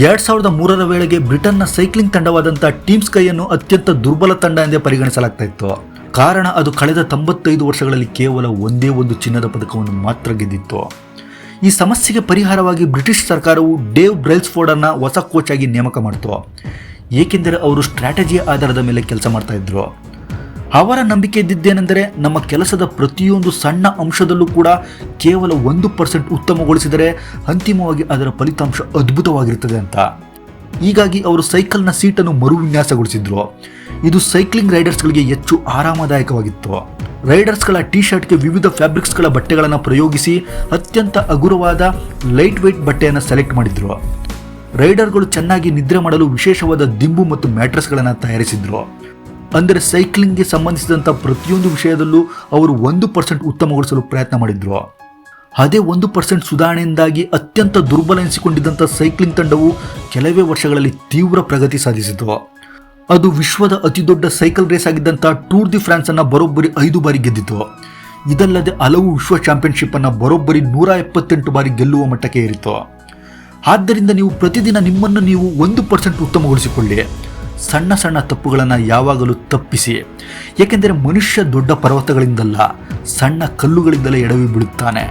2003ರ ವೇಳೆಗೆ ಬ್ರಿಟನ್ನ cycling ತಂಡವಾದಂಥ team ಸ್ಕೈಯನ್ನು ಅತ್ಯಂತ ದುರ್ಬಲ ತಂಡ ಎಂದೇ ಪರಿಗಣಿಸಲಾಗ್ತಾ ಇತ್ತು. ಕಾರಣ ಅದು ಕಳೆದ 95 ವರ್ಷಗಳಲ್ಲಿ ಕೇವಲ ಒಂದೇ ಒಂದು ಚಿನ್ನದ ಪದಕವನ್ನು ಮಾತ್ರ ಗೆದ್ದಿತ್ತು. ಈ ಸಮಸ್ಯೆಗೆ ಪರಿಹಾರವಾಗಿ ಬ್ರಿಟಿಷ್ ಸರ್ಕಾರವು ಡೇವ್ ಬ್ರೈಲ್ಸ್ಫೋರ್ಡ್ ಅನ್ನು ಹೊಸ ಕೋಚ್ ಆಗಿ ನೇಮಕ ಮಾಡಿತು. ಏಕೆಂದರೆ ಅವರು ಸ್ಟ್ರಾಟಜಿಯ ಆಧಾರದ ಮೇಲೆ ಕೆಲಸ ಮಾಡ್ತಾ ಇದ್ರು. ಅವರ ನಂಬಿಕೆ ಇದ್ದಿದ್ದೇನೆಂದರೆ ನಮ್ಮ ಕೆಲಸದ ಪ್ರತಿಯೊಂದು ಸಣ್ಣ ಅಂಶದಲ್ಲೂ ಕೂಡ ಕೇವಲ 1% ಉತ್ತಮಗೊಳಿಸಿದರೆ ಅಂತಿಮವಾಗಿ ಅದರ ಫಲಿತಾಂಶ ಅದ್ಭುತವಾಗಿರುತ್ತದೆ ಅಂತ. ಹೀಗಾಗಿ ಅವರು ಸೈಕಲ್ನ ಸೀಟನ್ನು ಮರುವಿನ್ಯಾಸಗೊಳಿಸಿದ್ರು. ಇದು ಸೈಕ್ಲಿಂಗ್ ರೈಡರ್ಸ್ಗಳಿಗೆ ಹೆಚ್ಚು ಆರಾಮದಾಯಕವಾಗಿತ್ತು. ರೈಡರ್ಸ್ಗಳ ಟಿ ಶರ್ಟ್ಗೆ ವಿವಿಧ ಫ್ಯಾಬ್ರಿಕ್ಸ್ಗಳ ಬಟ್ಟೆಗಳನ್ನು ಪ್ರಯೋಗಿಸಿ ಅತ್ಯಂತ ಹಗುರವಾದ ಲೈಟ್ ವೆಯ್ಟ್ ಬಟ್ಟೆಯನ್ನು ಸೆಲೆಕ್ಟ್ ಮಾಡಿದ್ರು. ರೈಡರ್ಗಳು ಚೆನ್ನಾಗಿ ನಿದ್ರೆ ಮಾಡಲು ವಿಶೇಷವಾದ ದಿಂಬು ಮತ್ತು ಮ್ಯಾಟ್ರೆಸ್ಗಳನ್ನು ತಯಾರಿಸಿದ್ರು. ಅಂದರೆ ಸೈಕ್ಲಿಂಗ್ಗೆ ಸಂಬಂಧಿಸಿದಂಥ ಪ್ರತಿಯೊಂದು ವಿಷಯದಲ್ಲೂ ಅವರು 1% ಉತ್ತಮಗೊಳಿಸಲು ಪ್ರಯತ್ನ ಮಾಡಿದ್ರು. ಅದೇ 1% ಸುಧಾರಣೆಯಿಂದಾಗಿ ಅತ್ಯಂತ ದುರ್ಬಲ ಎನಿಸಿಕೊಂಡಿದ್ದಂಥ ಸೈಕ್ಲಿಂಗ್ ತಂಡವು ಕೆಲವೇ ವರ್ಷಗಳಲ್ಲಿ ತೀವ್ರ ಪ್ರಗತಿ ಸಾಧಿಸಿತು. ಅದು ವಿಶ್ವದ ಅತಿದೊಡ್ಡ ಸೈಕಲ್ ರೇಸ್ ಆಗಿದ್ದಂಥ ಟೂರ್ ದಿ ಫ್ರಾನ್ಸ್ ಅನ್ನು ಬರೋಬ್ಬರಿ 5 ಬಾರಿ ಗೆದ್ದಿತು. ಇದಲ್ಲದೆ ಹಲವು ವಿಶ್ವ ಚಾಂಪಿಯನ್ಶಿಪ್ ಅನ್ನು ಬರೋಬ್ಬರಿ 178 ಬಾರಿ ಗೆಲ್ಲುವ ಮಟ್ಟಕ್ಕೆ ಏರಿತು. ಆದ್ದರಿಂದ ನೀವು ಪ್ರತಿದಿನ ನಿಮ್ಮನ್ನು ನೀವು 1% ಉತ್ತಮಗೊಳಿಸಿಕೊಳ್ಳಿ. ಸಣ್ಣ ಸಣ್ಣ ತಪ್ಪುಗಳನ್ನು ಯಾವಾಗಲೂ ತಪ್ಪಿಸಿ. ಏಕೆಂದರೆ ಮನುಷ್ಯ ದೊಡ್ಡ ಪರ್ವತಗಳಿಂದಲ್ಲ, ಸಣ್ಣ ಕಲ್ಲುಗಳಿಂದಲೇ ಎಡವಿ ಬೀಳುತ್ತಾನೆ.